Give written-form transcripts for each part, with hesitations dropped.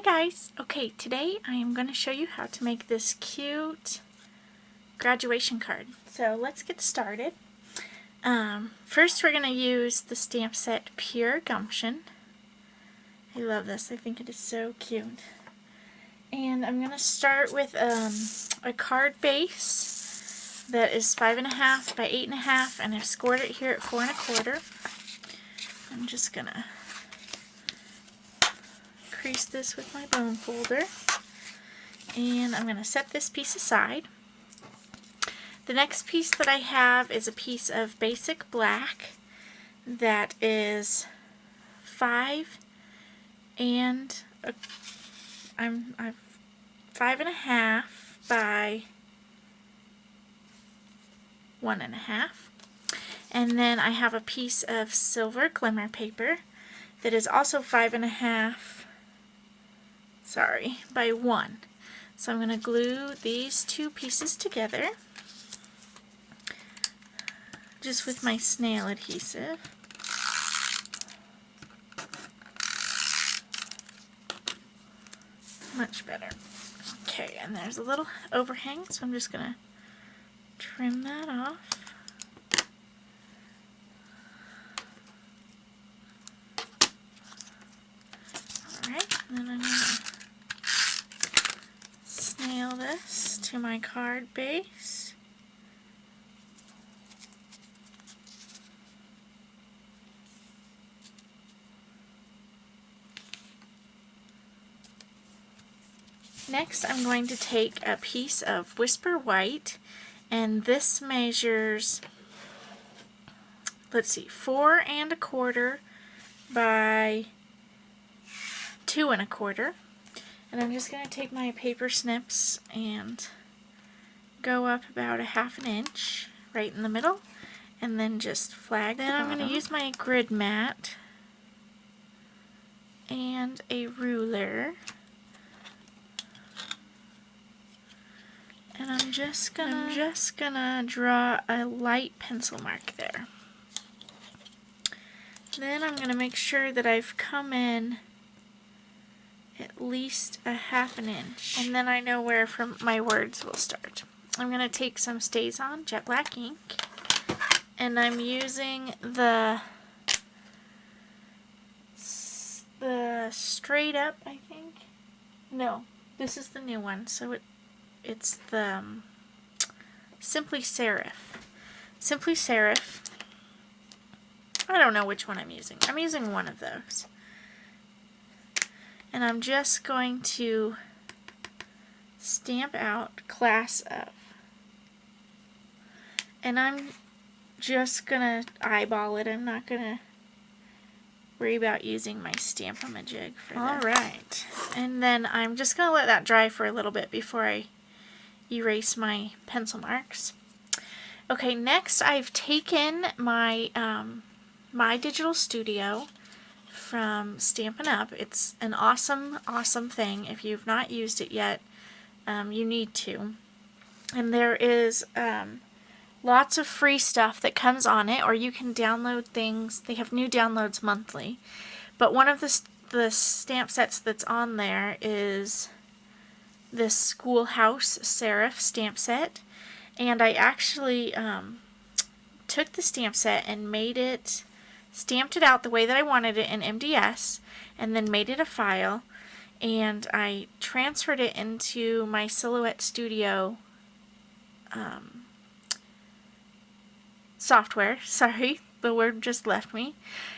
Hi guys! Okay, today I am going to show you how to make this cute graduation card. So let's get started. First we're going to use the stamp set Pure Gumption. I love this. I think it is so cute. And I'm going to start with a card base that is 5.5 by 8.5, and I've scored it here at 4 1/4. I'm just going to crease this with my bone folder, and I'm going to set this piece aside. The next piece that I have is a piece of basic black that is 5 and I'm 5.5 by 1.5, and then I have a piece of silver glimmer paper that is also 5.5 by 1. So I'm going to glue these two pieces together just with my snail adhesive. Much better. Okay, and there's a little overhang, so I'm just going to trim that off. Alright, and then I'm going to snail this to my card base. Next, I'm going to take a piece of Whisper White, and this measures, let's see, 4 1/4 by 2 1/4. And I'm just going to take my paper snips and go up about 1/2 inch right in the middle, and then just flag the bottom. I'm going to use my grid mat and a ruler. And I'm just gonna draw a light pencil mark there. Then I'm gonna make sure that I've come in at least 1/2 inch, and then I know where from my words will start. I'm gonna take some StazOn jet black ink, and I'm using the Straight Up, I think. No, this is the new one. So it's the Simply Serif. Simply Serif. I don't know which one I'm using. I'm using one of those. And I'm just going to stamp out Class Of. And I'm just going to eyeball it. I'm not going to worry about using my Stamp-O-Ma-Jig for that. Alright. And then I'm just going to let that dry for a little bit before I erase my pencil marks. Okay, next I've taken my My Digital Studio from Stampin' Up. It's an awesome thing. If you've not used it yet, you need to. And there is lots of free stuff that comes on it, or you can download things. They have new downloads monthly. But one of the stamp sets that's on there is this Schoolhouse Serif stamp set, and I actually took the stamp set and stamped it out the way that I wanted it in MDS, and then made it a file, and I transferred it into my Silhouette Studio software. Sorry, the word just left me.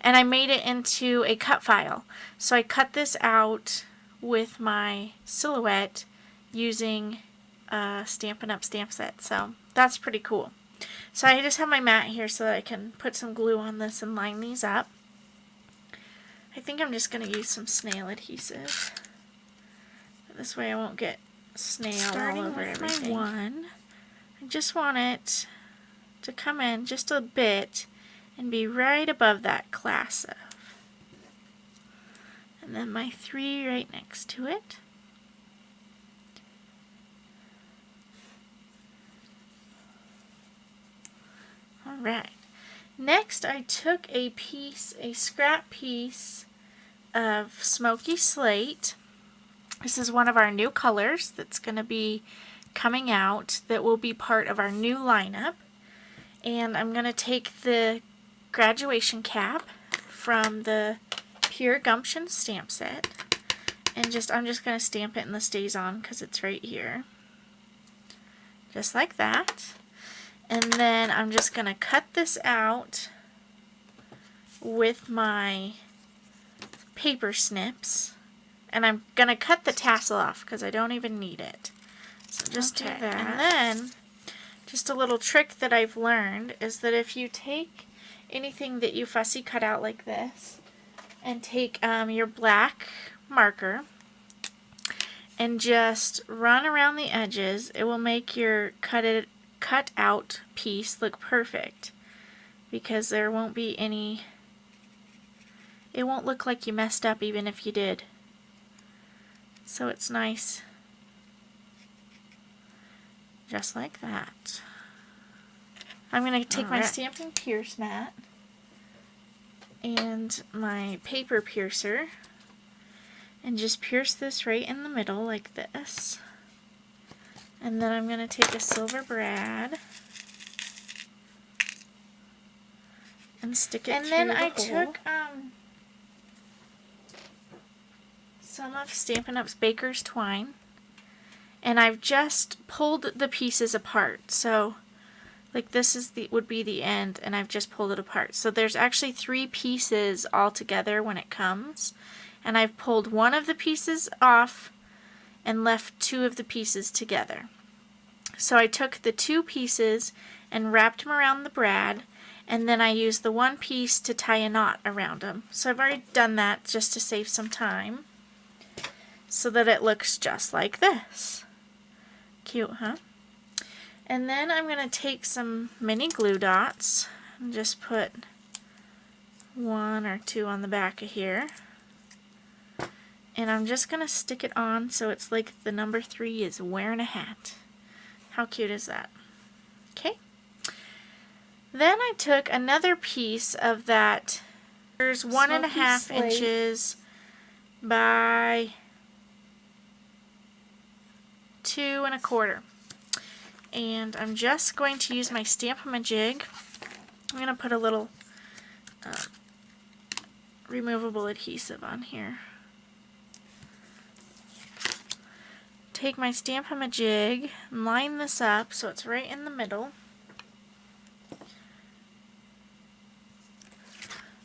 And I made it into a cut file. So I cut this out with my Silhouette using a Stampin' Up stamp set. So that's pretty cool. So I just have my mat here so that I can put some glue on this and line these up. I think I'm just going to use some snail adhesive. This way I won't get snail all over everything. My one, I just want it to come in just a bit and be right above that Class Of. And then my 3 right next to it. Alright, next I took a scrap piece of Smoky Slate, This is one of our new colors that's going to be coming out that will be part of our new lineup. And I'm going to take the graduation cap from the Pure Gumption stamp set and I'm just going to stamp it in the Stays On because it's right here. Just like that. And then I'm just going to cut this out with my paper snips. And I'm going to cut the tassel off because I don't even need it. So just do that. And then, just a little trick that I've learned is that if you take anything that you fussy cut out like this and take your black marker and just run around the edges, it will make your cut out piece look perfect because there won't be any, it won't look like you messed up even if you did. So it's nice, just like that. I'm going to take my Stampin' Pierce mat and my paper piercer and just pierce this right in the middle like this. And then I'm going to take a silver brad and stick it through the hole. And then I took some of Stampin' Up's Baker's Twine, and I've just pulled the pieces apart. So, like this is would be the end, and I've just pulled it apart. So there's actually 3 pieces all together when it comes, and I've pulled one of the pieces off and left 2 of the pieces together. So I took the 2 pieces and wrapped them around the brad, and then I used the 1 piece to tie a knot around them. So I've already done that just to save some time, so that it looks just like this. Cute, huh? And then I'm going to take some mini glue dots and just put 1 or 2 on the back of here. And I'm just going to stick it on so it's like the number 3 is wearing a hat. How cute is that? Okay. Then I took another piece of that. There's 1.5 inches by 2 1/4. And I'm just going to use my Stampin' Jig. I'm going to put a little removable adhesive on here. Take my Stampin' Jig, line this up so it's right in the middle.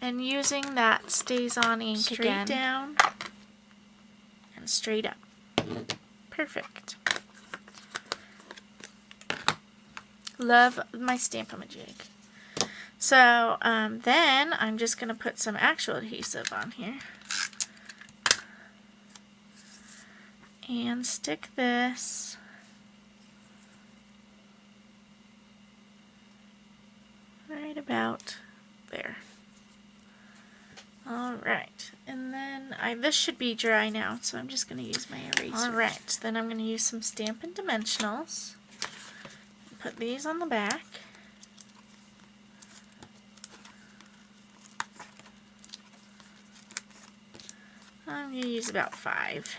And using that Stays On ink straight again, down and straight up. Perfect. Love my Stampin' Jig. So then I'm just going to put some actual adhesive on here. And stick this right about there. Alright, and then this should be dry now, so I'm just going to use my eraser. Alright, then I'm going to use some Stampin' Dimensionals. Put these on the back. I'm going to use about 5.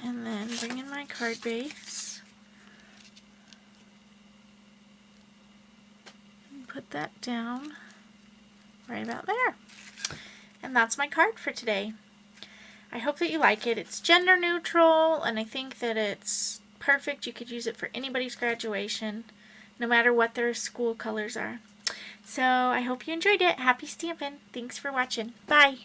And then bring in my card base. And put that down right about there. And that's my card for today. I hope that you like it. It's gender neutral, and I think that it's perfect. You could use it for anybody's graduation, no matter what their school colors are. So I hope you enjoyed it. Happy stamping. Thanks for watching. Bye.